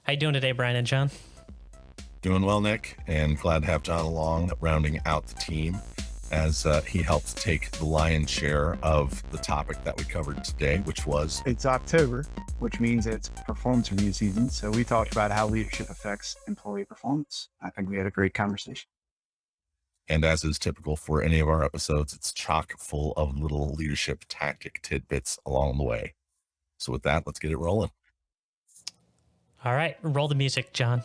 How you doing today, Brian and John? Doing well, Nick, and glad to have John along, rounding out the team as he helps take the lion's share of the topic that we covered today, which was... It's October, which means it's performance review season. So we talked about how leadership affects employee performance. I think we had a great conversation. And as is typical for any of our episodes, it's chock full of little leadership tactic tidbits along the way. So with that, let's get it rolling. All right, roll the music, John.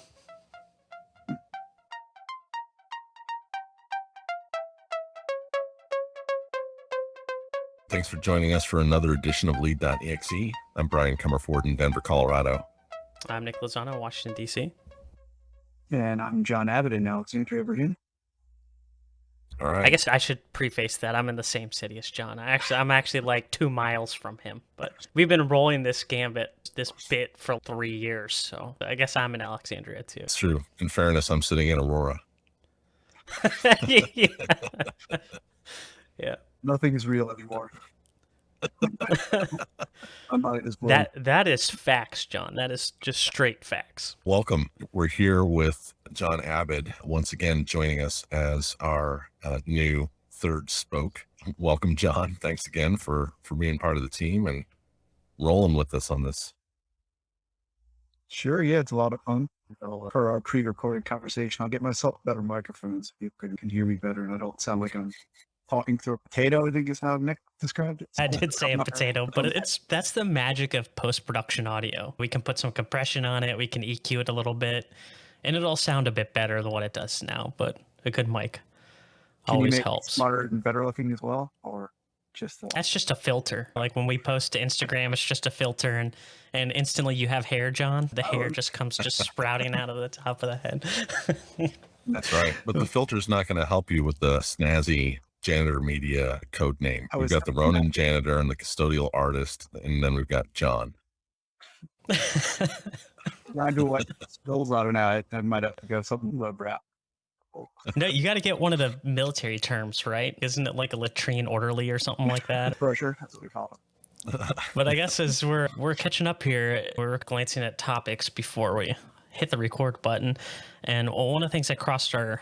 Thanks for joining us for another edition of Lead.exe. I'm Brian Comerford in Denver, Colorado. I'm Nick Lozano, Washington, D.C. And I'm John Abbott in Alexandria, Virginia. All right. I guess I should preface that I'm in the same city as John. I'm actually like 2 miles from him, but we've been rolling this bit for 3 years, so I guess I'm in Alexandria too. It's true. In fairness, I'm sitting in Aurora. Yeah. Yeah. Nothing is real anymore. That is facts, John. That is just straight facts. Welcome. We're here with John Abbott once again joining us as our new third spoke. Welcome, John. Thanks again for being part of the team and rolling with us on this. Sure, yeah, it's a lot of fun. For our pre-recorded conversation, I'll get myself better microphones so people can hear me better and I don't sound like I'm talking through a potato, I think is how Nick described it. I did say a potato, but that's the magic of post-production audio. We can put some compression on it, we can EQ it a little bit, and it'll sound a bit better than what it does now, but a good mic always helps. Smarter and better looking as well, or just that's just a filter. Like when we post to Instagram, it's just a filter, and instantly you have hair, John. The hair just comes sprouting out of the top of the head. That's right. But the filter's not going to help you with the snazzy Janitor Media code name. We've got the Ronin Janitor and the Custodial Artist, and then we've got John. I do what spills out now. I might have to go something lowbrow. No, you got to get one of the military terms, right? Isn't it like a latrine orderly or something like that? For sure, that's what we call it. But I guess as we're catching up here, we're glancing at topics before we hit the record button, and one of the things that crossed our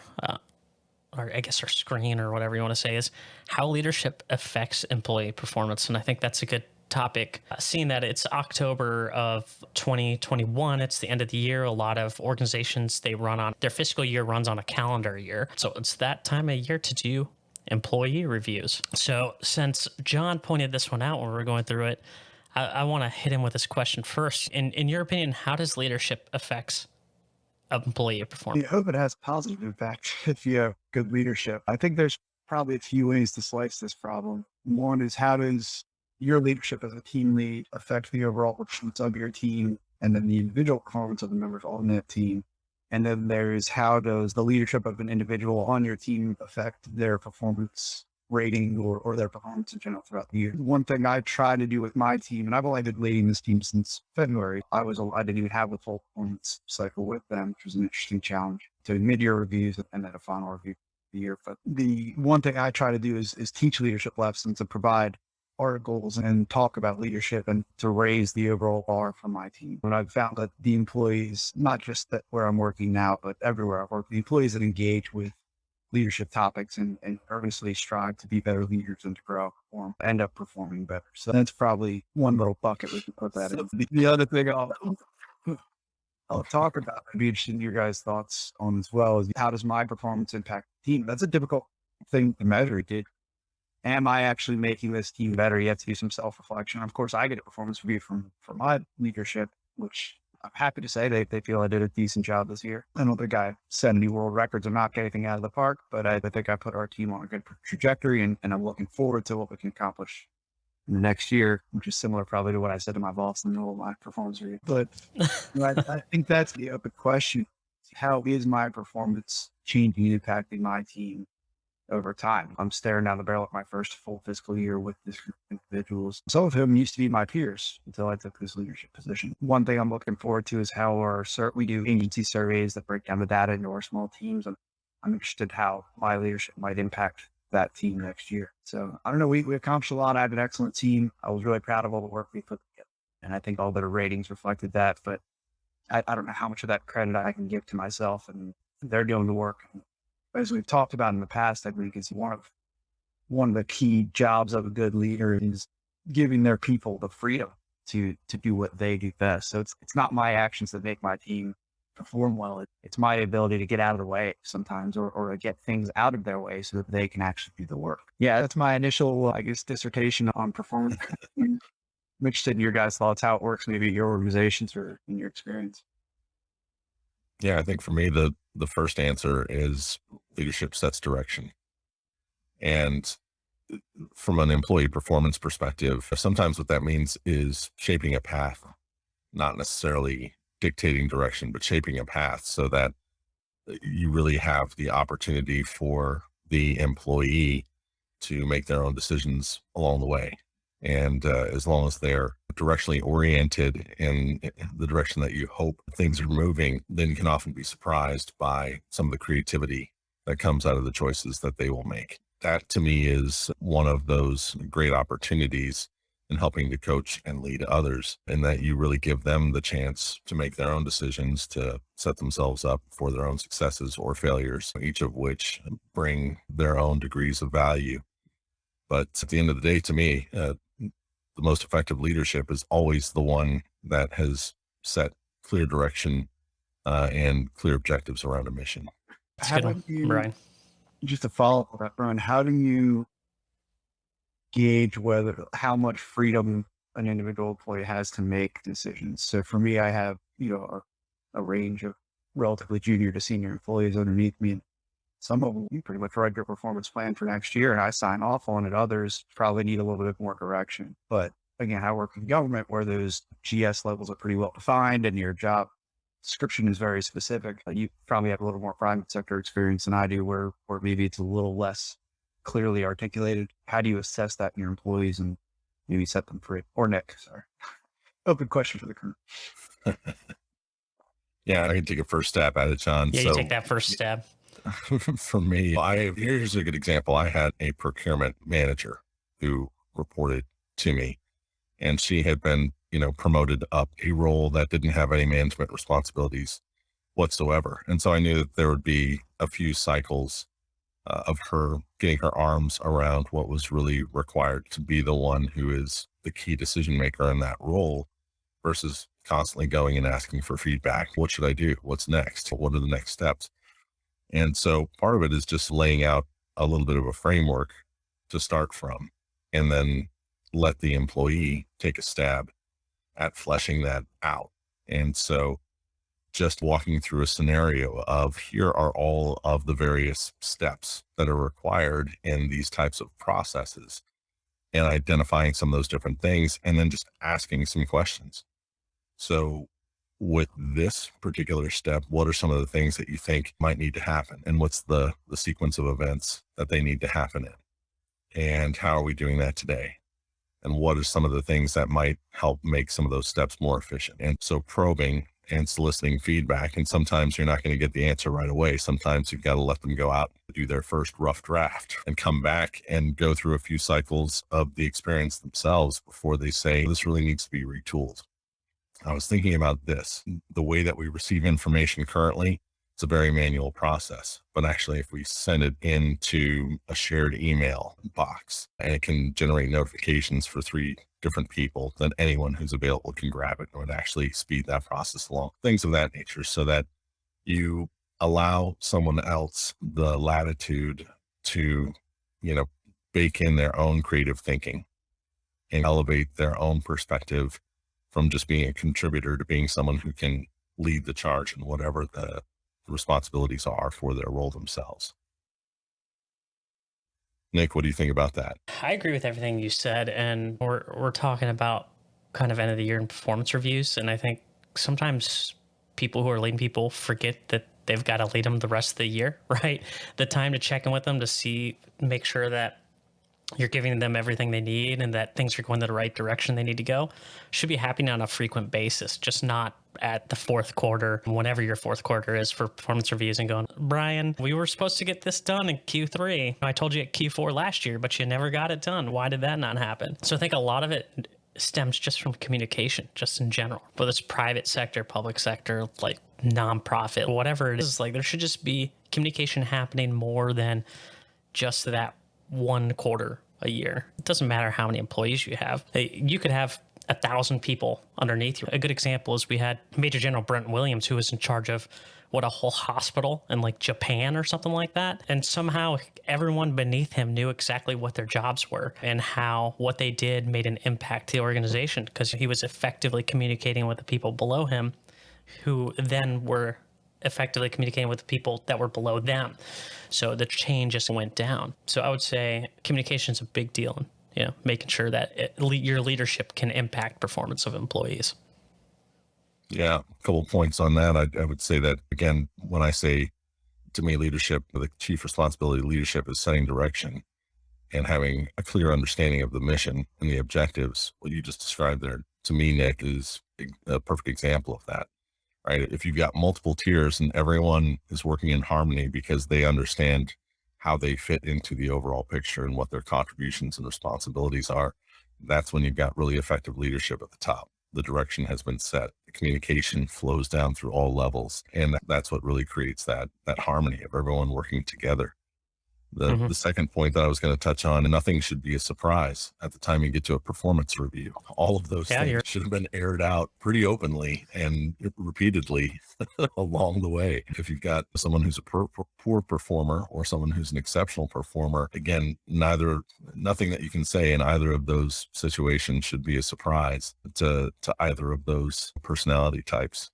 screen or whatever you want to say is how leadership affects employee performance. And I think that's a good topic. Seeing that it's October of 2021, it's the end of the year. A lot of organizations, their fiscal year runs on a calendar year. So it's that time of year to do employee reviews. So since John pointed this one out when we were going through it, I want to hit him with this question first. In your opinion, how does leadership affect employee performance? I hope it has a positive impact if you have good leadership. I think there's probably a few ways to slice this problem. One is, how does your leadership as a team lead affect the overall performance of your team and then the individual performance of the members on that team? And then there's, how does the leadership of an individual on your team affect their performance rating or their performance in general throughout the year? One thing I try to do with my team, and I've only been leading this team since February. I didn't even have a full performance cycle with them, which was an interesting challenge, to mid-year reviews and then a final review of the year. But the one thing I try to do is teach leadership lessons and provide articles and talk about leadership and to raise the overall bar for my team. And I've found that the employees, not just that where I'm working now, but everywhere I work, the employees that engage with leadership topics and earnestly strive to be better leaders and to grow, perform, end up performing better. So that's probably one little bucket we can put that in. The other thing I'll talk about, I'd be interested in your guys' thoughts on as well, is how does my performance impact the team? That's a difficult thing to measure. Am I actually making this team better? You have to do some self-reflection. Of course, I get a performance review from my leadership, which I'm happy to say they feel I did a decent job this year. I don't think I set any world records or knock anything out of the park, but I think I put our team on a good trajectory, and I'm looking forward to what we can accomplish in the next year, which is similar probably to what I said to my boss in the middle of my performance review. But I think that's the open question. How is my performance changing and impacting my team over time? I'm staring down the barrel at my first full fiscal year with this group of individuals, some of whom used to be my peers until I took this leadership position. One thing I'm looking forward to is how we do agency surveys that break down the data into our small teams. And I'm interested how my leadership might impact that team next year. So I don't know, we accomplished a lot. I have an excellent team. I was really proud of all the work we put together, and I think all their ratings reflected that. But I don't know how much of that credit I can give to myself, and they're doing the work. As we've talked about in the past, I think it's one of the key jobs of a good leader is giving their people the freedom to do what they do best. So it's not my actions that make my team perform well. It's my ability to get out of the way sometimes, or to get things out of their way so that they can actually do the work. Yeah, that's my initial, I guess, dissertation on performance. I'm interested in your guys' thoughts, how it works, maybe at your organizations or in your experience. Yeah, I think for me, the first answer is leadership sets direction. And from an employee performance perspective, sometimes what that means is shaping a path, not necessarily dictating direction, but shaping a path so that you really have the opportunity for the employee to make their own decisions along the way. And as long as they're directionally oriented in the direction that you hope things are moving, then you can often be surprised by some of the creativity that comes out of the choices that they will make. That to me is one of those great opportunities in helping to coach and lead others, in that you really give them the chance to make their own decisions, to set themselves up for their own successes or failures, each of which bring their own degrees of value. But at the end of the day, to me, the most effective leadership is always the one that has set clear direction and clear objectives around a mission. That's a How good do one, you, Brian. just to follow up on that, Brian, how do you gauge how much freedom an individual employee has to make decisions? So for me, I have, a range of relatively junior to senior employees underneath me. And some of them, you pretty much write your performance plan for next year and I sign off on it. Others probably need a little bit more direction. But again, I work in government where those GS levels are pretty well defined and your job description is very specific. You probably have a little more private sector experience than I do, where maybe it's a little less clearly articulated. How do you assess that in your employees and maybe set them free? Or Nick, sorry. Open question for the crew. Yeah, I can take a first stab at it, John. Yeah, you So take that first stab. for me, here's a good example. I had a procurement manager who reported to me, and she had been, promoted up a role that didn't have any management responsibilities whatsoever. And so I knew that there would be a few cycles of her getting her arms around what was really required to be the one who is the key decision maker in that role, versus constantly going and asking for feedback. What should I do? What's next? What are the next steps? And so part of it is just laying out a little bit of a framework to start from, and then let the employee take a stab at fleshing that out. And so just walking through a scenario of, here are all of the various steps that are required in these types of processes, and identifying some of those different things, and then just asking some questions. So with this particular step, what are some of the things that you think might need to happen? And what's the sequence of events that they need to happen in? And how are we doing that today? And what are some of the things that might help make some of those steps more efficient? And so probing and soliciting feedback. And sometimes you're not going to get the answer right away. Sometimes you've got to let them go out, do their first rough draft, and come back and go through a few cycles of the experience themselves before they say, this really needs to be retooled. I was thinking about this. The way that we receive information currently, it's a very manual process. But actually, if we send it into a shared email box, and it can generate notifications for 3 different people, then anyone who's available can grab it, and it would actually speed that process along. Things of that nature, so that you allow someone else the latitude to, bake in their own creative thinking and elevate their own perspective from just being a contributor to being someone who can lead the charge in whatever the responsibilities are for their role themselves. Nick, what do you think about that? I agree with everything you said, and we're talking about kind of end of the year and performance reviews, and I think sometimes people who are leading people forget that they've got to lead them the rest of the year, right? The time to check in with them to make sure that you're giving them everything they need and that things are going the right direction they need to go should be happening on a frequent basis, just not at the fourth quarter, whenever your fourth quarter is, for performance reviews and going, Brian, we were supposed to get this done in Q3. I told you at Q4 last year, but you never got it done. Why did that not happen? So I think a lot of it stems just from communication, just in general, whether it's private sector, public sector, like nonprofit, whatever it is. Like there should just be communication happening more than just that one quarter a year. It doesn't matter how many employees you have. You could have 1,000 people underneath you. A good example is we had Major General Brent Williams, who was in charge of a whole hospital in like Japan or something like that. And somehow everyone beneath him knew exactly what their jobs were and how what they did made an impact to the organization, because he was effectively communicating with the people below him, who then were effectively communicating with the people that were below them. So the change just went down. So I would say communication is a big deal, and making sure that your leadership can impact performance of employees. Yeah, a couple of points on that. I would say that, again, when I say, to me, leadership, the chief responsibility of leadership is setting direction and having a clear understanding of the mission and the objectives. What you just described there, to me, Nick, is a perfect example of that, right? If you've got multiple tiers and everyone is working in harmony because they understand how they fit into the overall picture and what their contributions and responsibilities are, that's when you've got really effective leadership at the top. The direction has been set. The communication flows down through all levels. And that's what really creates that harmony of everyone working together. The second point that I was going to touch on, and nothing should be a surprise at the time you get to a performance review. All of those things should have been aired out pretty openly and repeatedly along the way. If you've got someone who's a poor performer or someone who's an exceptional performer, again, nothing that you can say in either of those situations should be a surprise to either of those personality types.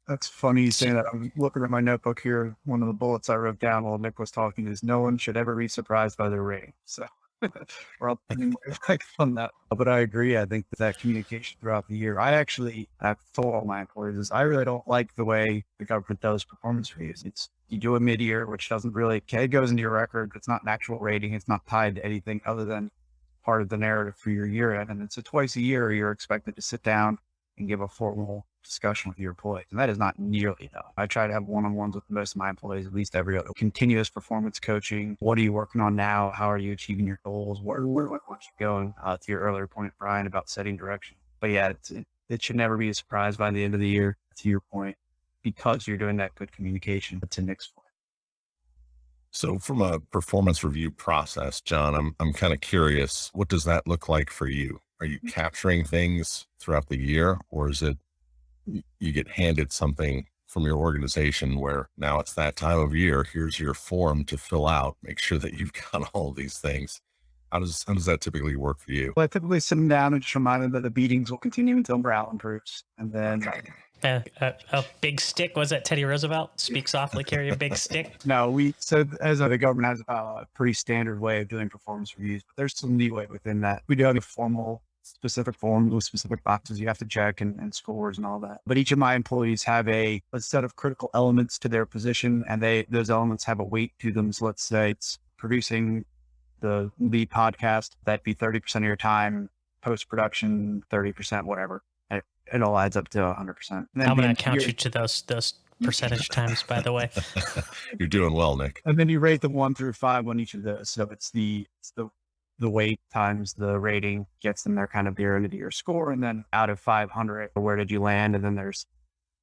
That's funny you say that. I'm looking at my notebook here. One of the bullets I wrote down while Nick was talking is no one should ever be surprised by their rating. So we're all putting back on that. But I agree. I think that communication throughout the year, I've told all my employees is I really don't like the way the government does performance reviews. You do a mid-year, which doesn't really, it goes into your record. It's not an actual rating. It's not tied to anything other than part of the narrative for your year end. And it's a twice a year you're expected to sit down and give a formal discussion with your employees. And that is not nearly enough. I try to have one-on-ones with most of my employees, at least every other. Continuous performance coaching. What are you working on now? How are you achieving your goals? Where you going? To your earlier point, Brian, about setting direction. But yeah, it should never be a surprise by the end of the year, to your point, because you're doing that good communication, to Nick's point. So from a performance review process, John, I'm kind of curious, what does that look like for you? Are you capturing things throughout the year, or is it you get handed something from your organization where now it's that time of year, here's your form to fill out, make sure that you've got all these things? How does that typically work for you? Well, I typically sit them down and just remind them that the beatings will continue until morale improves. And then a big stick. Was that Teddy Roosevelt? Speak softly, carry a big stick. No, the government has a pretty standard way of doing performance reviews, but there's some leeway within that. We do have a formal specific forms with specific boxes you have to check and scores and all that. But each of my employees have a set of critical elements to their position, and those elements have a weight to them. So let's say it's producing the lead podcast, that'd be 30% of your time, post-production, 30%, whatever. It all adds up to 100%. I'm going to count you to those percentage times, by the way. You're doing well, Nick. And then you rate them 1 through 5 on each of those. So it's the weight times the rating gets them their kind of their end of the year score. And then out of 500, where did you land? And then there's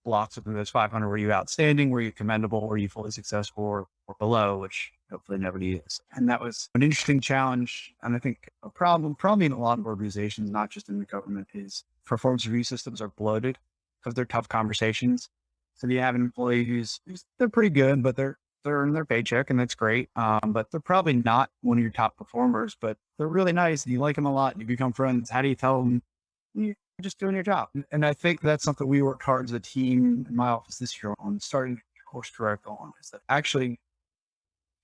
blocks within those 500. Were you outstanding? Were you commendable? Were you fully successful or below, which hopefully nobody is. And that was an interesting challenge. And I think a problem probably in a lot of organizations, not just in the government, is performance review systems are bloated because they're tough conversations. So you have an employee who's they're pretty good, but they're earning their paycheck and that's great. But they're probably not one of your top performers, but they're really nice and you like them a lot and you become friends. How do you tell them you're just doing your job? And I think that's something we worked hard as a team in my office this year on starting course correct on, is that actually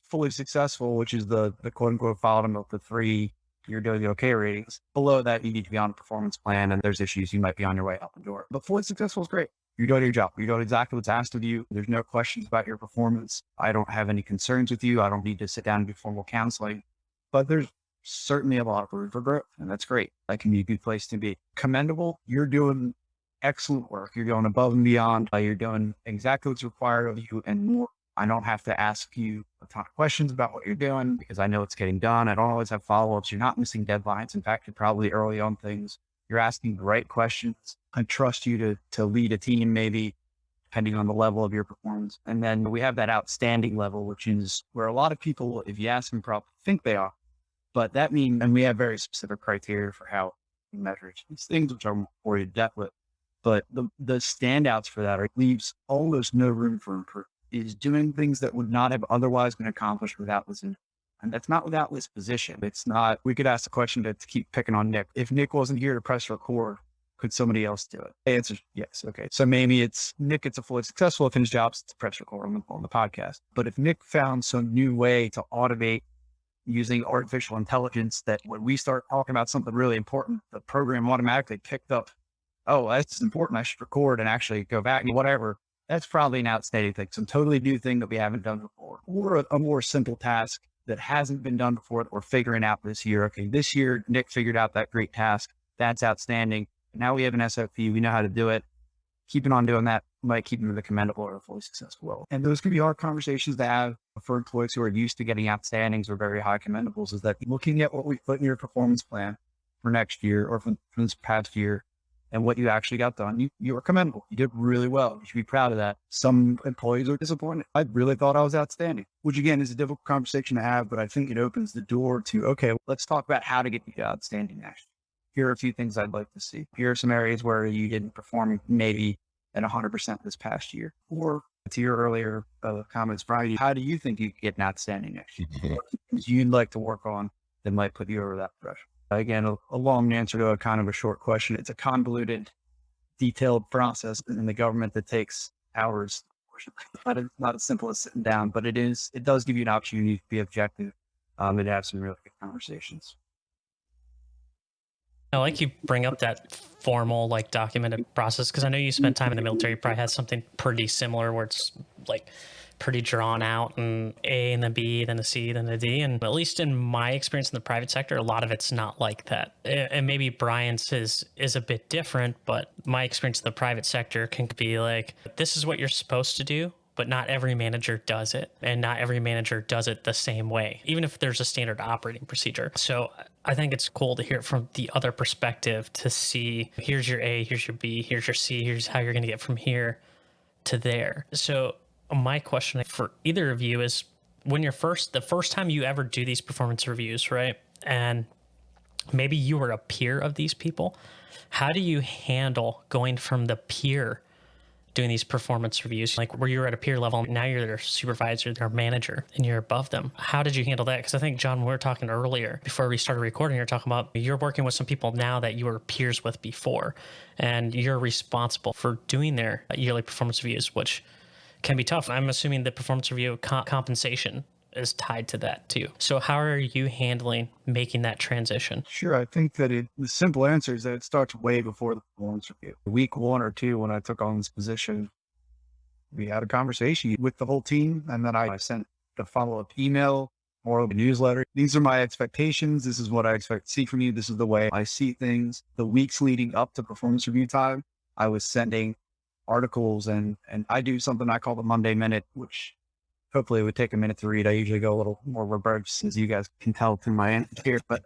fully successful, which is the quote unquote bottom of the 3, you're doing the okay ratings. Below that, you need to be on a performance plan and there's issues, you might be on your way out the door. But fully successful is great. You're doing your job. You're doing exactly what's asked of you. There's no questions about your performance. I don't have any concerns with you. I don't need to sit down and do formal counseling, but there's certainly a lot of room for growth. And that's great. That can be a good place to be. Commendable. You're doing excellent work. You're going above and beyond. You're doing exactly what's required of you and more. I don't have to ask you a ton of questions about what you're doing because I know it's getting done. I don't always have follow-ups. You're not missing deadlines. In fact, you're probably early on things. You're asking the right questions. I trust you to lead a team, maybe depending on the level of your performance. And then we have that outstanding level, which is where a lot of people, if you ask them, probably think they are. But that means, and we have very specific criteria for how we measure these things, which I'm more in depth with. But the standouts for that leaves almost no room for improvement. Is doing things that would not have otherwise been accomplished without this. And that's not without this position. It's not, we could ask the question to keep picking on Nick. If Nick wasn't here to press record, could somebody else do it? The answer is yes. Okay. So maybe it's Nick gets a fully successful if his job's to press record on the podcast. But if Nick found some new way to automate using artificial intelligence that when we start talking about something really important, the program automatically picked up, oh, that's important. I should record and actually go back and whatever. That's probably an outstanding thing. Some totally new thing that we haven't done before, or a more simple task that hasn't been done before that we're figuring out this year. Okay, this year, Nick figured out that great task. That's outstanding. Now we have an SOP. We know how to do it. Keeping on doing that might keep them the commendable or fully successful role. And those can be hard conversations to have for employees who are used to getting outstandings or very high commendables, is that looking at what we put in your performance plan for next year or from this past year and what you actually got done, you were commendable. You did really well. You should be proud of that. Some employees are disappointed. I really thought I was outstanding, which again is a difficult conversation to have, but I think it opens the door to, okay, let's talk about how to get you to outstanding next. Here are a few things I'd like to see. Here are some areas where you didn't perform maybe at 100% this past year. Or to your earlier comments, Brian, how do you think you could get an outstanding next year? What things you'd like to work on that might put you over that threshold? Again, a long answer to a kind of a short question. It's a convoluted, detailed process in the government that takes hours. It's not as simple as sitting down, but it does give you an opportunity to be objective and have some really good conversations. I like you bring up that formal, like documented process, because I know you spent time in the military. You probably had something pretty similar where it's like pretty drawn out and A and then B, then a C, then a D. And at least in my experience in the private sector, a lot of it's not like that. And maybe Brian's is a bit different, but my experience in the private sector can be like, this is what you're supposed to do, but not every manager does it. And not every manager does it the same way, even if there's a standard operating procedure. So I think it's cool to hear it from the other perspective to see, here's your A, here's your B, here's your C, here's how you're going to get from here to there. So my question for either of you is, when the first time you ever do these performance reviews, right? And maybe you were a peer of these people, how do you handle going from the peer doing these performance reviews, like where you're at a peer level, now you're their supervisor, their manager, and you're above them? How did you handle that? Because I think, John, we were talking earlier before we started recording, you're talking about you're working with some people now that you were peers with before, and you're responsible for doing their yearly performance reviews, which can be tough. I'm assuming the performance review compensation is tied to that too. So how are you handling making that transition? Sure. I think that the simple answer is that it starts way before the performance review. Week 1 or 2, when I took on this position, we had a conversation with the whole team, and then I sent the follow-up email or a newsletter. These are my expectations. This is what I expect to see from you. This is the way I see things. The weeks leading up to performance review time, I was sending articles and I do something I call the Monday Minute, which hopefully it would take a minute to read. I usually go a little more verbose, as you guys can tell through my answer here, but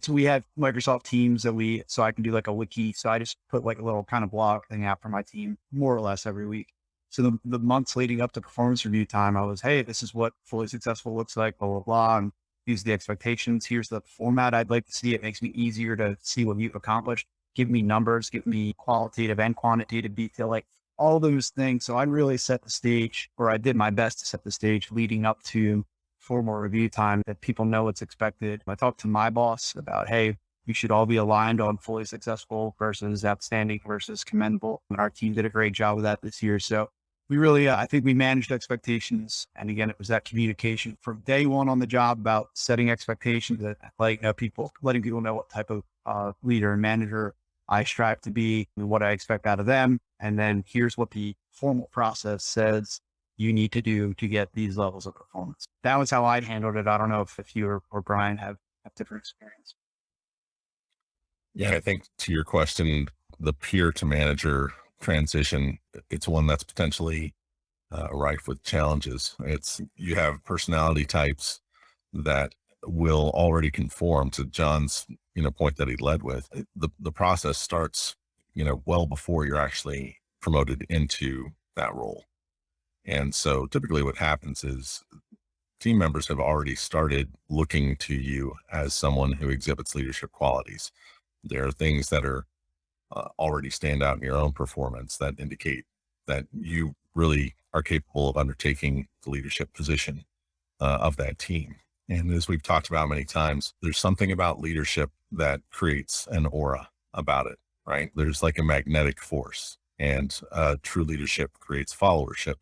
we have Microsoft Teams so I can do like a wiki. So I just put like a little kind of blog thing out for my team more or less every week. So the months leading up to performance review time, I was, hey, this is what fully successful looks like, blah, blah, blah. And these are the expectations. Here's the format I'd like to see. It makes me easier to see what you've accomplished. Give me numbers, give me qualitative and quantitative detail, like all those things. So I really set the stage, or I did my best to set the stage leading up to formal review time, that people know what's expected. I talked to my boss about, hey, we should all be aligned on fully successful versus outstanding versus commendable. And our team did a great job of that this year. So we really, I think we managed expectations. And again, it was that communication from day one on the job about setting expectations, that letting people know what type of leader and manager I strive to be and what I expect out of them. And then here's what the formal process says you need to do to get these levels of performance. That was how I handled it. I don't know if you or Brian have different experience. Yeah, I think to your question, the peer to manager transition, it's one that's potentially rife with challenges. You have personality types that will already conform to John's, point that he led with. The process starts, well before you're actually promoted into that role. And so typically what happens is team members have already started looking to you as someone who exhibits leadership qualities. There are things that are already stand out in your own performance that indicate that you really are capable of undertaking the leadership position of that team. And as we've talked about many times, there's something about leadership that creates an aura about it, right? There's like a magnetic force, and true leadership creates followership.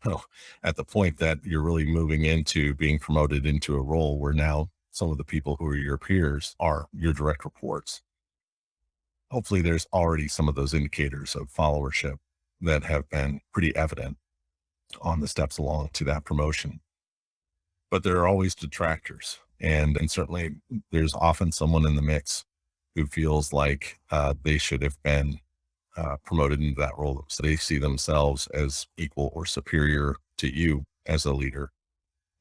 At the point that you're really moving into being promoted into a role where now some of the people who are your peers are your direct reports, hopefully there's already some of those indicators of followership that have been pretty evident on the steps along to that promotion. But there are always detractors. And certainly there's often someone in the mix who feels like they should have been promoted into that role. So they see themselves as equal or superior to you as a leader.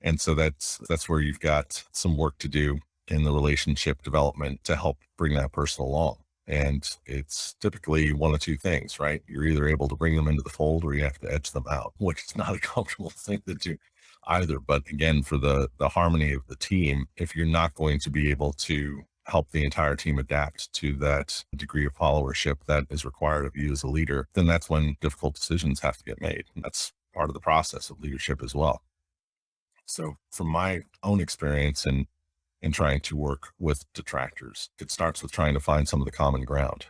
And so that's where you've got some work to do in the relationship development to help bring that person along. And it's typically one of two things, right? You're either able to bring them into the fold or you have to edge them out, which is not a comfortable thing to do either. But again, for the harmony of the team, if you're not going to be able to help the entire team adapt to that degree of followership that is required of you as a leader, then that's when difficult decisions have to get made. And that's part of the process of leadership as well. So from my own experience in trying to work with detractors, it starts with trying to find some of the common ground.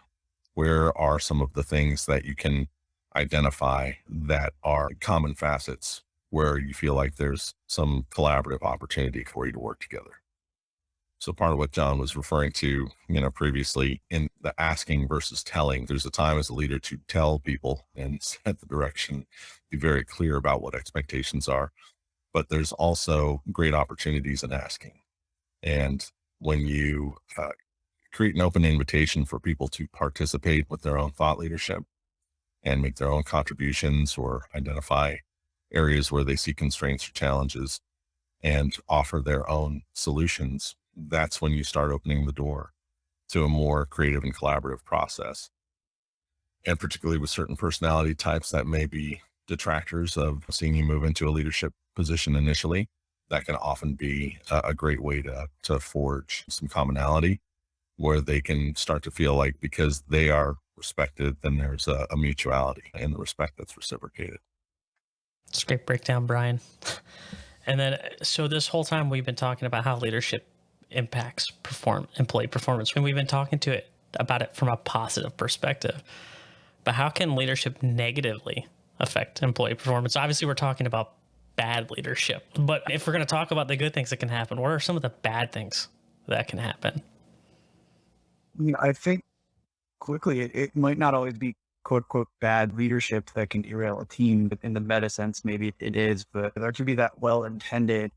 Where are some of the things that you can identify that are common facets where you feel like there's some collaborative opportunity for you to work together? So part of what John was referring to, previously in the asking versus telling, there's a time as a leader to tell people and set the direction, be very clear about what expectations are. But there's also great opportunities in asking. And when you create an open invitation for people to participate with their own thought leadership and make their own contributions or identify areas where they see constraints or challenges and offer their own solutions, that's when you start opening the door to a more creative and collaborative process. And particularly with certain personality types that may be detractors of seeing you move into a leadership position initially, that can often be a great way to forge some commonality where they can start to feel like because they are respected, then there's a mutuality and the respect that's reciprocated. It's a great breakdown, Brian. And then, so this whole time we've been talking about how leadership impacts employee performance, and we've been talking about it from a positive perspective. But how can leadership negatively affect employee performance? Obviously, we're talking about bad leadership, but if we're going to talk about the good things that can happen, what are some of the bad things that can happen? I think quickly, it might not always be quote unquote bad leadership that can derail a team, but in the meta sense, maybe it is, but there could be that well-intended,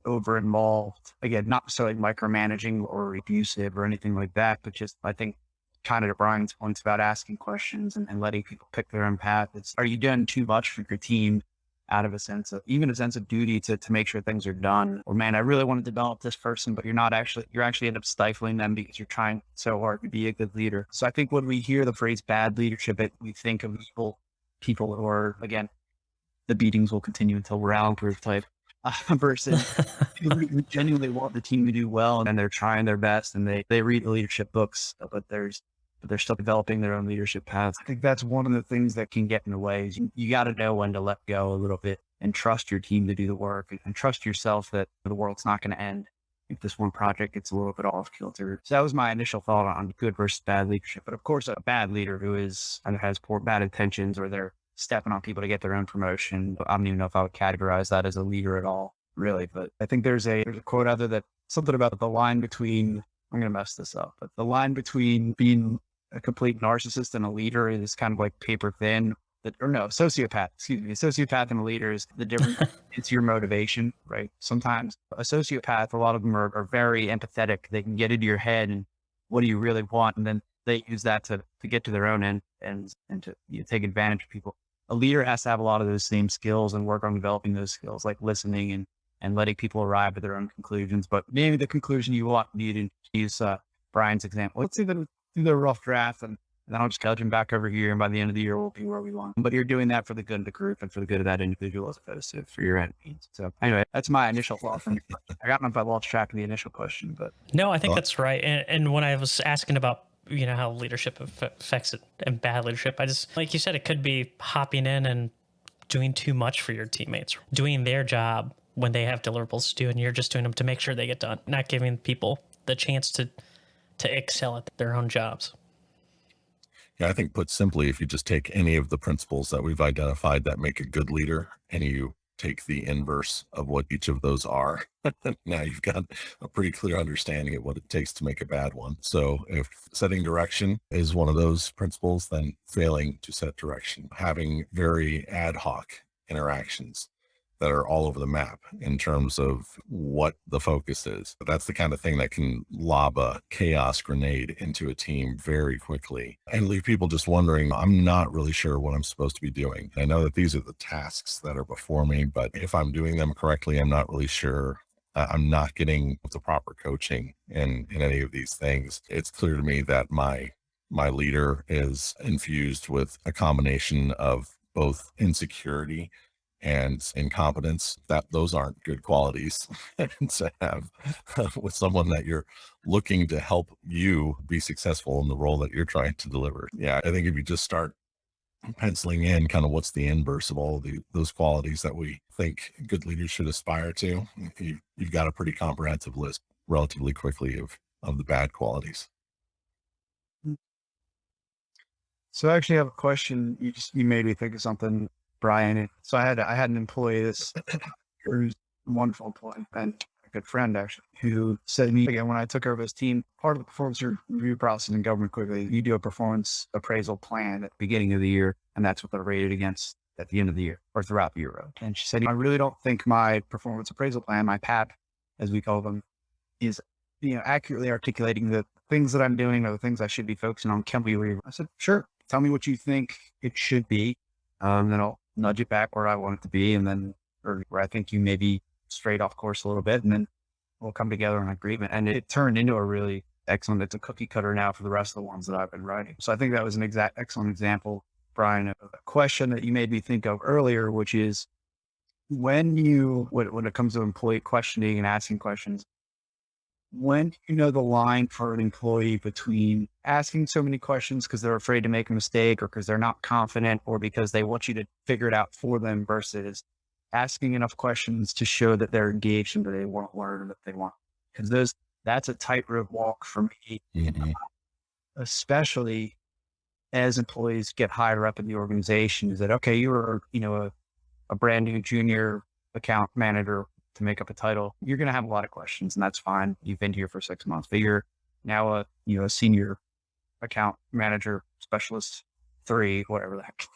over-involved, again, not necessarily micromanaging or abusive or anything like that, but just, I think, kind of to Brian's points about asking questions and letting people pick their own path. Are you doing too much for your team out of a sense of duty to make sure things are done? Or man, I really want to develop this person, but you're actually end up stifling them because you're trying so hard to be a good leader. So I think when we hear the phrase bad leadership, we think of people who are, again, the beatings will continue until we're out-proof type person who genuinely want the team to do well and they're trying their best and they read the leadership books, but they're still developing their own leadership paths. I think that's one of the things that can get in the way is you got to know when to let go a little bit and trust your team to do the work and trust yourself that the world's not going to end if this one project gets a little bit off kilter. So that was my initial thought on good versus bad leadership. But of course, a bad leader who either has bad intentions or they're stepping on people to get their own promotion. I don't even know if I would categorize that as a leader at all, really. But I think there's a quote out there that something about the line between, I'm going to mess this up, but the line between being a complete narcissist and a leader is kind of like paper thin. A sociopath and a leader is the difference. It's your motivation, right? Sometimes a sociopath, a lot of them are very empathetic. They can get into your head and what do you really want? And then they use that to get to their own end and to take advantage of people. a leader has to have a lot of those same skills and work on developing those skills, like listening and letting people arrive at their own conclusions. But maybe the conclusion you want me to use Brian's example. Let's do the rough draft and then I'll just coach him back over here. And by the end of the year, we'll be where we want. But you're doing that for the good of the group and for the good of that individual as opposed to for your end needs. So anyway, that's my initial thought. I got my lost track of the initial question, but No, I think that's right. And when I was asking about, how leadership affects it and bad leadership, I just, like you said, it could be hopping in and doing too much for your teammates, doing their job when they have deliverables to do, and you're just doing them to make sure they get done, not giving people the chance to excel at their own jobs. Yeah, I think put simply, if you just take any of the principles that we've identified that make a good leader and you take the inverse of what each of those are, now you've got a pretty clear understanding of what it takes to make a bad one. So if setting direction is one of those principles, then failing to set direction, having very ad hoc interactions that are all over the map in terms of what the focus is. That's the kind of thing that can lob a chaos grenade into a team very quickly and leave people just wondering, I'm not really sure what I'm supposed to be doing. I know that these are the tasks that are before me, but if I'm doing them correctly, I'm not really sure. I'm not getting the proper coaching in any of these things. It's clear to me that my leader is infused with a combination of both insecurity and incompetence. That those aren't good qualities to have with someone that you're looking to help you be successful in the role that you're trying to deliver. Yeah, I think if you just start penciling in kind of what's the inverse of all those qualities that we think good leaders should aspire to, you've got a pretty comprehensive list relatively quickly of the bad qualities. So I actually have a question. You made me think of something, Brian. So I had an employee, who's a wonderful employee and a good friend actually, who said to me again when I took over his team, part of the performance review process in government quickly, you do a performance appraisal plan at the beginning of the year, and that's what they're rated against at the end of the year or throughout the year. And she said, I really don't think my performance appraisal plan, my PAP, as we call them, is accurately articulating the things that I'm doing or the things I should be focusing on. Can we review? I said, sure. Tell me what you think it should be. Then I'll nudge it back where I want it to be. And then, or where I think you may be straight off course a little bit. And then we'll come together on agreement. And it turned into a really excellent, it's a cookie cutter now for the rest of the ones that I've been writing. So I think that was an excellent example, Brian, of a question that you made me think of earlier, which is when it comes to employee questioning and asking questions, when you know the line for an employee between asking so many questions because they're afraid to make a mistake or because they're not confident or because they want you to figure it out for them versus asking enough questions to show that they're engaged and that they want to learn and that they want, because that's a tightrope walk for me, especially as employees get higher up in the organization. Is that, okay, you're, a brand new junior account manager, to make up a title, you're going to have a lot of questions, and that's fine. You've been here for 6 months, but you're now a senior account manager, specialist 3, whatever that,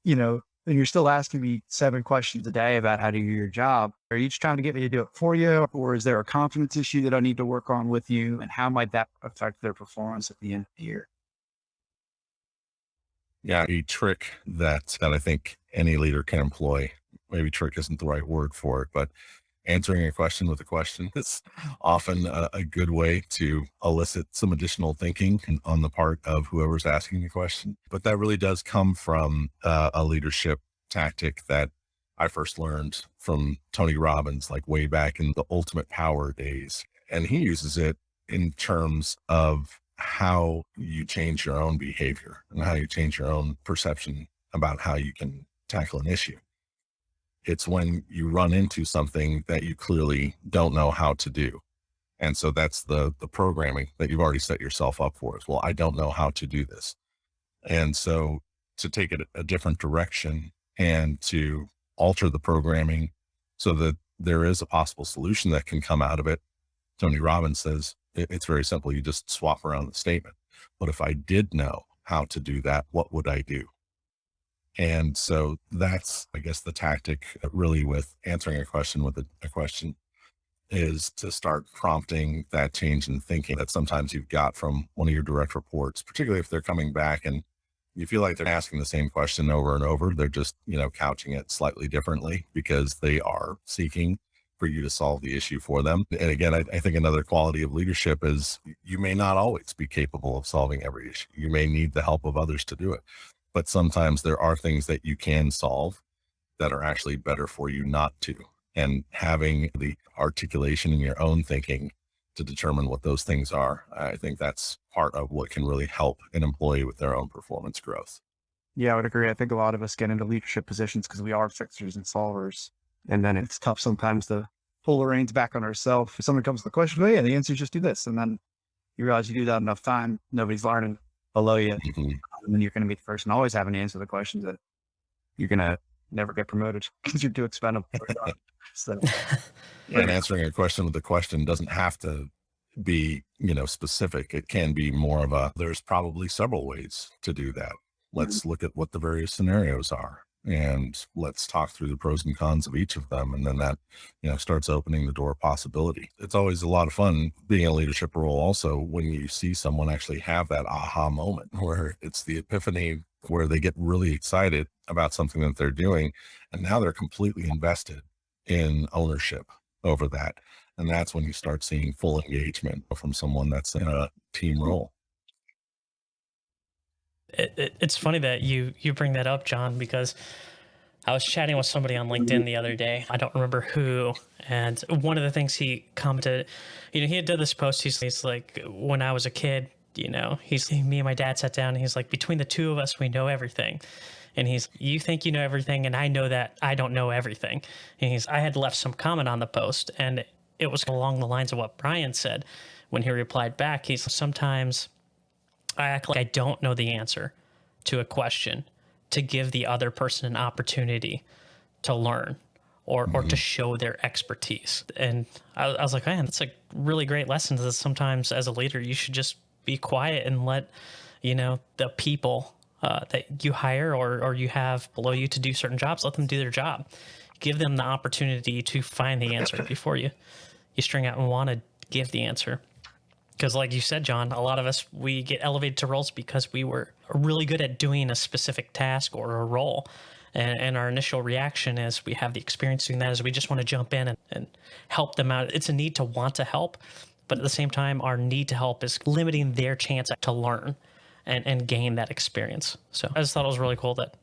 and you're still asking me 7 questions a day about how to do your job. Are you just trying to get me to do it for you? Or is there a confidence issue that I need to work on with you? And how might that affect their performance at the end of the year? Yeah, a trick that I think any leader can employ, maybe trick isn't the right word for it, but answering a question with a question is often a good way to elicit some additional thinking on the part of whoever's asking the question. But that really does come from a leadership tactic that I first learned from Tony Robbins, like way back in the Ultimate Power days. And he uses it in terms of how you change your own behavior and how you change your own perception about how you can tackle an issue. It's when you run into something that you clearly don't know how to do. And so that's the programming that you've already set yourself up for is, well, I don't know how to do this. And so to take it a different direction and to alter the programming so that there is a possible solution that can come out of it. Tony Robbins says it's very simple. You just swap around the statement. But if I did know how to do that, what would I do? And so that's, I guess, the tactic really with answering a question with a question is to start prompting that change in thinking that sometimes you've got from one of your direct reports, particularly if they're coming back and You feel like they're asking the same question over and over. They're just, couching it slightly differently because they are seeking for you to solve the issue for them. And again, I think another quality of leadership is you may not always be capable of solving every issue. You may need the help of others to do it. But sometimes there are things that you can solve that are actually better for you not to. And having the articulation in your own thinking to determine what those things are, I think that's part of what can really help an employee with their own performance growth. Yeah, I would agree. I think a lot of us get into leadership positions because we are fixers and solvers. And then it's tough sometimes to pull the reins back on ourselves. If someone comes with a question, well, yeah, the answer is just do this. And then you realize you do that enough time, nobody's learning below you. Mhm. And then you're going to be the person always having to answer the questions that you're going to never get promoted because you're too expendable. So, And answering a question with a question doesn't have to be, specific. It can be more of there's probably several ways to do that. Let's look at what the various scenarios are and let's talk through the pros and cons of each of them. And then that, starts opening the door of possibility. It's always a lot of fun being in a leadership role also when you see someone actually have that aha moment where it's the epiphany where they get really excited about something that they're doing. And now they're completely invested in ownership over that. And that's when you start seeing full engagement from someone that's in a team role. It's funny that you bring that up, John, because I was chatting with somebody on LinkedIn the other day. I don't remember who. And one of the things he commented, he had done this post. He's like, when I was a kid, me and my dad sat down and he's like, between the two of us, we know everything. And you think you know everything. And I know that I don't know everything. And I had left some comment on the post and it was along the lines of what Brian said when he replied back. Sometimes I act like I don't know the answer to a question to give the other person an opportunity to learn or to show their expertise. And I was like, man, that's a really great lesson that sometimes as a leader, you should just be quiet and let, the people that you hire or you have below you to do certain jobs, let them do their job. Give them the opportunity to find the answer before you string out and want to give the answer. Because like you said, John, a lot of us, we get elevated to roles because we were really good at doing a specific task or a role. And our initial reaction is we have the experience doing that is we just want to jump in and help them out. It's a need to want to help. But at the same time, our need to help is limiting their chance to learn and gain that experience. So I just thought it was really cool that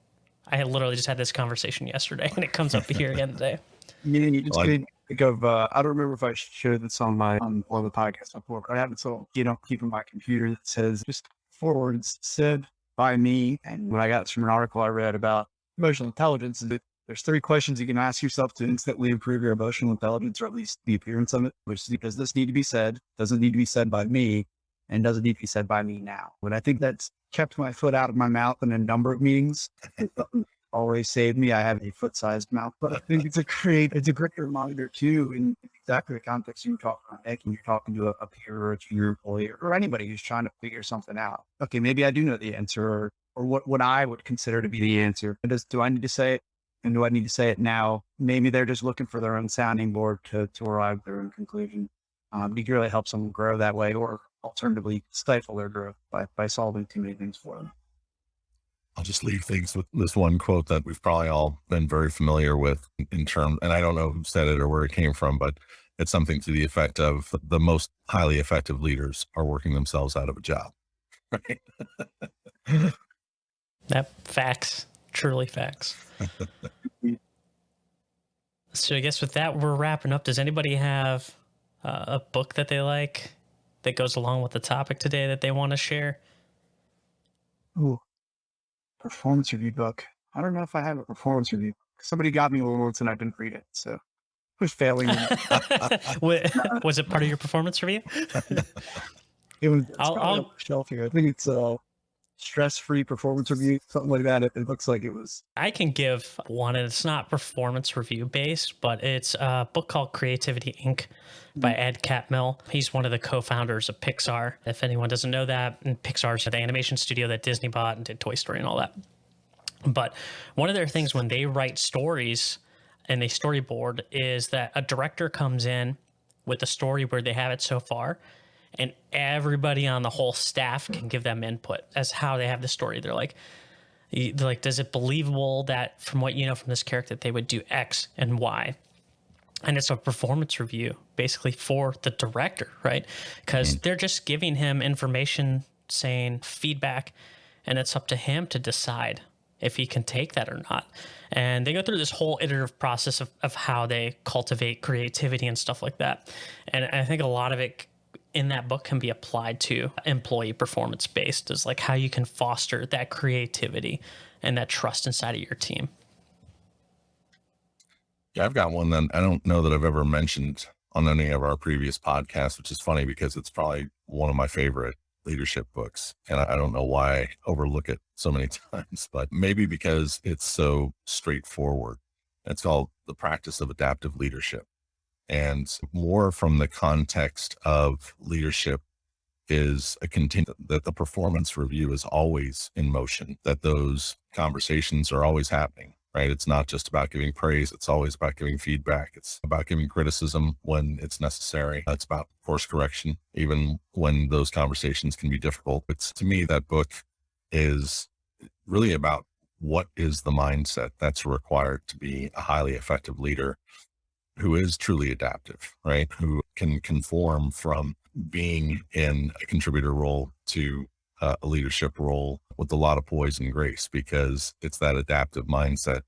I had literally just had this conversation yesterday and it comes up here again today. You just made me think of, I don't remember if I shared this on one of the podcasts before, but I have it so, keep on my computer that says just forwards said by me. And when I got this from an article I read about emotional intelligence, is that there's 3 questions you can ask yourself to instantly improve your emotional intelligence, or at least the appearance of it, which is, does this need to be said? Does it need to be said by me? And does it need to be said by me now? But I think that's kept my foot out of my mouth in a number of meetings. Always saved me. I have a foot-sized mouth, but I think it's a great reminder too, in exactly the context you're talking about, Nick, and you're talking to a peer or a junior employee or anybody who's trying to figure something out. Okay, maybe I do know the answer or what I would consider to be the answer. Do I need to say it? And do I need to say it now? Maybe they're just looking for their own sounding board to arrive at their own conclusion. You can really help someone grow that way, or alternatively stifle their growth by solving too many things for them. I'll just leave things with this one quote that we've probably all been very familiar with in terms, and I don't know who said it or where it came from, but it's something to the effect of the most highly effective leaders are working themselves out of a job. Right? That facts, truly facts. So I guess with that, we're wrapping up. Does anybody have a book that they like that goes along with the topic today that they want to share? Ooh, performance review book. I don't know if I have a performance review. Somebody got me one once and I didn't read it, so I was failing. Was it part of your performance review? It was. I'll On the shelf here. I think it's stress-free performance review, something like that. It looks like it was. I can give one, and it's not performance review based, but it's a book called Creativity Inc. by Ed Catmull. He's one of the co-founders of Pixar. If anyone doesn't know that, and Pixar's the animation studio that Disney bought and did Toy Story and all that. But one of their things when they write stories and they storyboard is that a director comes in with a story where they have it so far, and everybody on the whole staff can give them input as how they have the story. They're like, Like, does it believable that from what you know from this character that they would do X and Y? And it's a performance review basically for the director, right? Because they're just giving him information, saying feedback, and it's up to him to decide if he can take that or not. And they go through this whole iterative process of how they cultivate creativity and stuff like that. And I think a lot of it in that book can be applied to employee performance based, is like how you can foster that creativity and that trust inside of your team. Yeah, I've got one that I don't know that I've ever mentioned on any of our previous podcasts, which is funny because it's probably one of my favorite leadership books. And I don't know why I overlook it so many times, but maybe because it's so straightforward. It's called The Practice of Adaptive Leadership. And more from the context of leadership is a continue that the performance review is always in motion, that those conversations are always happening, right? It's not just about giving praise. It's always about giving feedback. It's about giving criticism when it's necessary. It's about course correction, even when those conversations can be difficult. It's, to me, that book is really about what is the mindset that's required to be a highly effective leader who is truly adaptive, right? Who can conform from being in a contributor role to a leadership role with a lot of poise and grace, because it's that adaptive mindset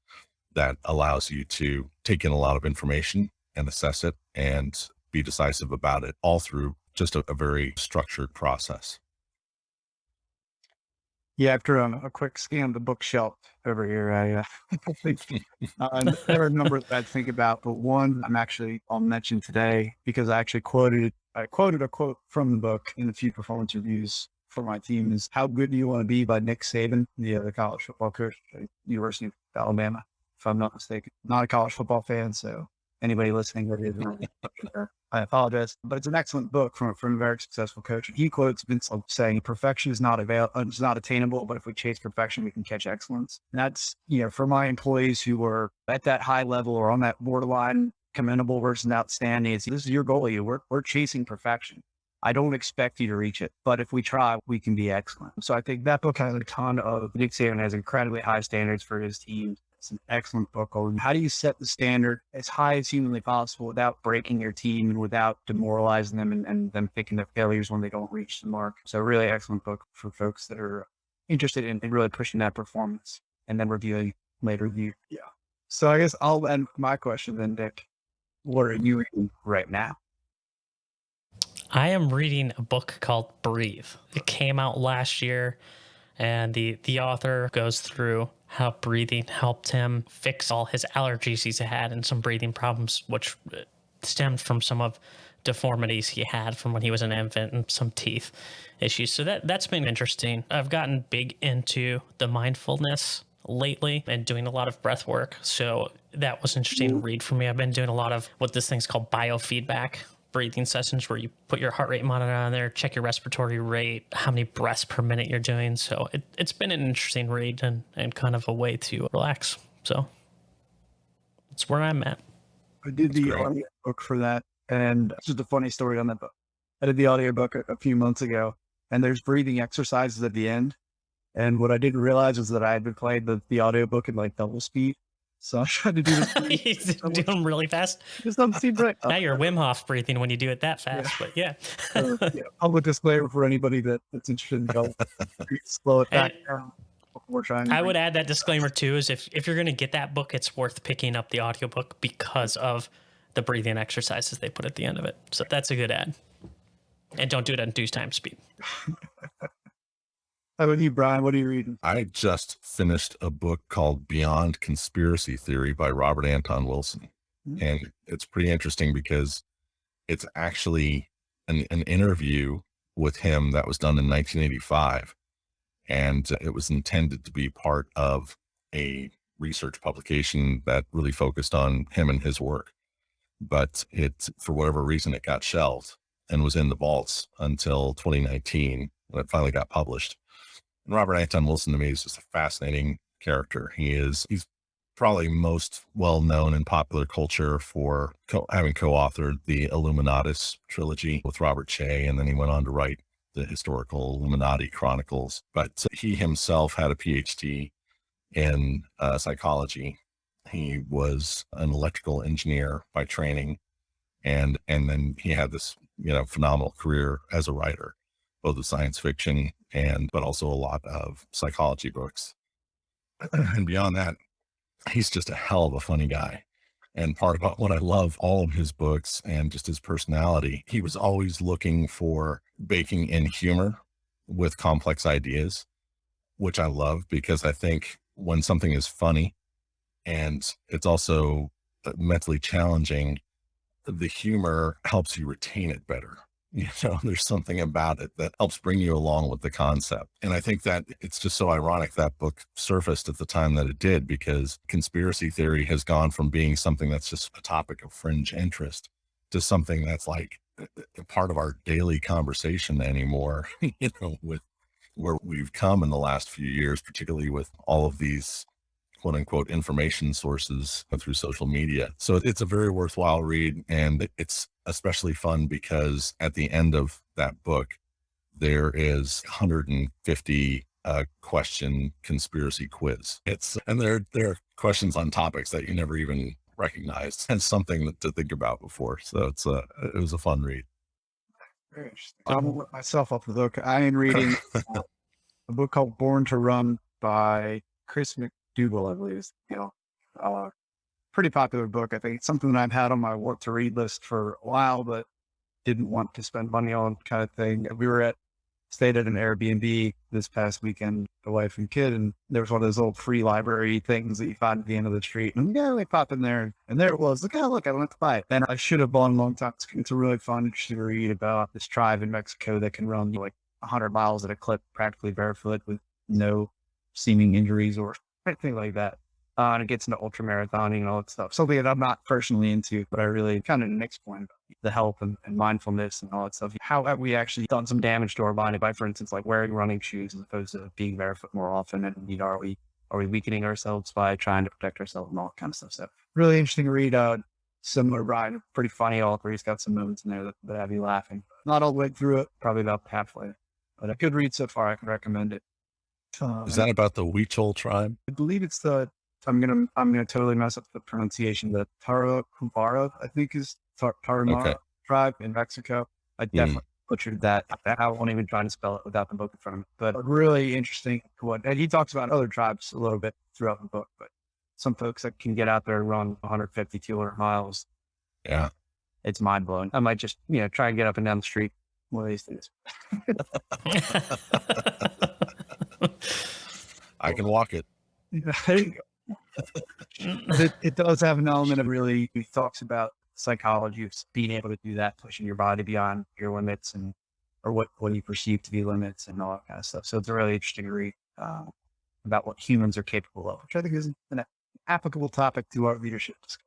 that allows you to take in a lot of information and assess it and be decisive about it, all through just a very structured process. Yeah, after a quick scan of the bookshelf over here, I think there are a number that I think about, but one I'll mention today because I quoted a quote from the book in a few performance reviews for my team is "How Good Do You Want to Be" by Nick Saban, the college football coach at the University of Alabama, if I'm not mistaken. Not a college football fan, so anybody listening that is, I apologize, but it's an excellent book from a very successful coach. He quotes Vince saying, "Perfection is not it's not attainable, but if we chase perfection, we can catch excellence." And that's, for my employees who are at that high level or on that borderline, commendable versus outstanding. This is your goal. We're chasing perfection. I don't expect you to reach it, but if we try, we can be excellent. So I think that book has a ton of, Nick Saban has incredibly high standards for his team. It's an excellent book on how do you set the standard as high as humanly possible without breaking your team and without demoralizing them and them thinking they're failures when they don't reach the mark. So really excellent book for folks that are interested in really pushing that performance and then reviewing later review. Yeah. So I guess I'll end my question then, Nick. What are you reading right now? I am reading a book called Breathe. It came out last year, and the author goes through how breathing helped him fix all his allergies he's had and some breathing problems, which stemmed from some of deformities he had from when he was an infant and some teeth issues. So that's been interesting. I've gotten big into the mindfulness lately and doing a lot of breath work. So that was interesting to read for me. I've been doing a lot of what this thing's called biofeedback breathing sessions, where you put your heart rate monitor on there, check your respiratory rate, how many breaths per minute you're doing. So it's been an interesting read and kind of a way to relax. So that's where I'm at. I did the audiobook for that. And just a funny story on that book. I did the audiobook a few months ago, and there's breathing exercises at the end. And what I didn't realize was that I had been playing the audiobook in like double speed. So I tried to do this. You do them really fast. Just doesn't seem right. Now you're Wim Hof breathing when you do it that fast, but yeah. Public disclaimer for anybody that's interested in going slow it back down before trying. I would add that disclaimer too, is if you're going to get that book, it's worth picking up the audiobook because of the breathing exercises they put at the end of it. So that's a good ad. And don't do it at induced time speed. How about you, Brian? What are you reading? I just finished a book called Beyond Conspiracy Theory by Robert Anton Wilson. And it's pretty interesting because it's actually an interview with him that was done in 1985. And it was intended to be part of a research publication that really focused on him and his work. But for whatever reason, it got shelved and was in the vaults until 2019 when it finally got published. And Robert Anton Wilson, to me, is just a fascinating character. He's probably most well known in popular culture for having co-authored the Illuminatus trilogy with Robert Shea, and then he went on to write the historical Illuminati Chronicles. But he himself had a PhD in psychology. He was an electrical engineer by training, and then he had this phenomenal career as a writer, both of science fiction but also a lot of psychology books. And beyond that, he's just a hell of a funny guy. And part about what I love all of his books and just his personality, he was always looking for baking in humor with complex ideas, which I love, because I think when something is funny and it's also mentally challenging, the humor helps you retain it better. There's something about it that helps bring you along with the concept. And I think that it's just so ironic that book surfaced at the time that it did, because conspiracy theory has gone from being something that's just a topic of fringe interest to something that's like a part of our daily conversation anymore, with where we've come in the last few years, particularly with all of these quote unquote information sources through social media. So it's a very worthwhile read. And it's especially fun because at the end of that book, there is 150 question conspiracy quiz. And there are questions on topics that you never even recognized, and something to think about before. So it was a fun read. Very interesting. I'm gonna look myself up the book. I am reading a book called Born to Run by Chris Mcdougall, I believe. Pretty popular book. I think it's something that I've had on my what to read list for a while, but didn't want to spend money on, kind of thing. Stayed at an Airbnb this past weekend, the wife and kid, and there was one of those old free library things that you find at the end of the street. And we popped in there, and there it was. Look, I went to buy it. And I should have bought it a long time. It's a really fun, interesting read about this tribe in Mexico that can run like 100 miles at a clip, practically barefoot, with no seeming injuries or anything like that. And it gets into ultra marathoning and all that stuff. Something that I'm not personally into, but I really kind of next point, the health and mindfulness and all that stuff. How have we actually done some damage to our body by, for instance, like wearing running shoes as opposed to being barefoot more often? And are we weakening ourselves by trying to protect ourselves and all that kind of stuff? So really interesting read. Similar ride, pretty funny author. He's got some moments in there that have you laughing. Not all the way through it, probably about halfway, but a good read so far. I can recommend it. Is that about the Huichol tribe? I believe it's I'm gonna totally mess up the pronunciation. The Tarahumara, I think, is Tarahumara tribe in Mexico. I definitely butchered that. I won't even try to spell it without the book in front of me. But really interesting and he talks about other tribes a little bit throughout the book. But some folks that can get out there and run 150, 200 miles. Yeah, it's mind blowing. I might just try and get up and down the street one of these days. I can walk it. There you go. But it does have an element of really, he talks about psychology of being able to do that, pushing your body beyond your limits or what you perceive to be limits and all that kind of stuff. So it's a really interesting read about what humans are capable of, which I think is an applicable topic to our leadership discussion.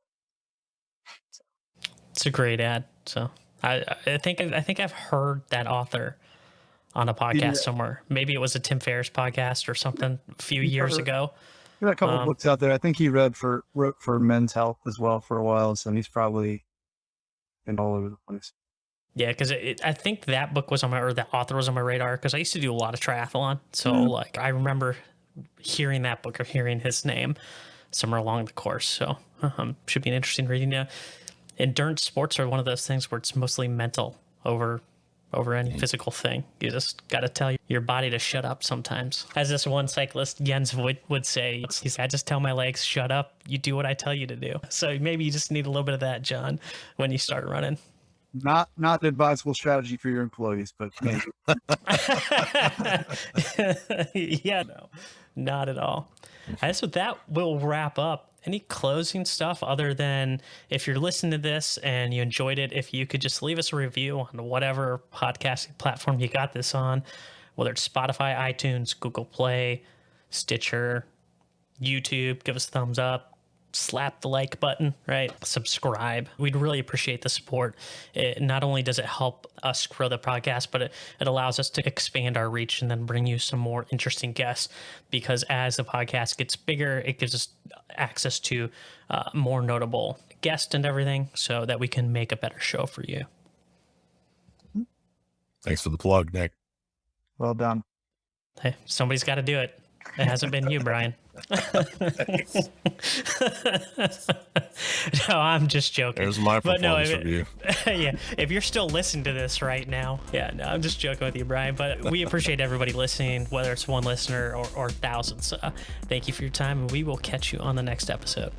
It's a great ad. So I think I've heard that author on a podcast somewhere. Maybe it was a Tim Ferriss podcast or something a few years ago. He got a couple of books out there. I think he wrote for Men's Health as well for a while, so he's probably been all over the place. Yeah, because I think that book was that author was on my radar, because I used to do a lot of triathlon. So I remember hearing that book or hearing his name somewhere along the course. So should be an interesting reading. Endurance sports are one of those things where it's mostly mental over any physical thing. You just got to tell your body to shut up sometimes. As this one cyclist, Jens, would say, I just tell my legs, shut up. You do what I tell you to do. So maybe you just need a little bit of that, John, when you start running. Not an advisable strategy for your employees, but maybe. Yeah, no, not at all. I guess with that, we'll wrap up. Any closing stuff other than, if you're listening to this and you enjoyed it, if you could just leave us a review on whatever podcasting platform you got this on, whether it's Spotify, iTunes, Google Play, Stitcher, YouTube, give us a thumbs up, slap the like button, right? Subscribe. We'd really appreciate the support. Not only does it help us grow the podcast, but it allows us to expand our reach and then bring you some more interesting guests, because as the podcast gets bigger, it gives us access to more notable guests and everything, so that we can make a better show for you. Thanks for the plug, Nick. Well done. Hey, somebody's got to do it. It hasn't been you, Brian. No, I'm just joking. There's my But no, performance review. yeah, if you're still listening to this right now, yeah, no, I'm just joking with you, Brian. But we appreciate everybody listening, whether it's one listener or thousands. Thank you for your time, and we will catch you on the next episode.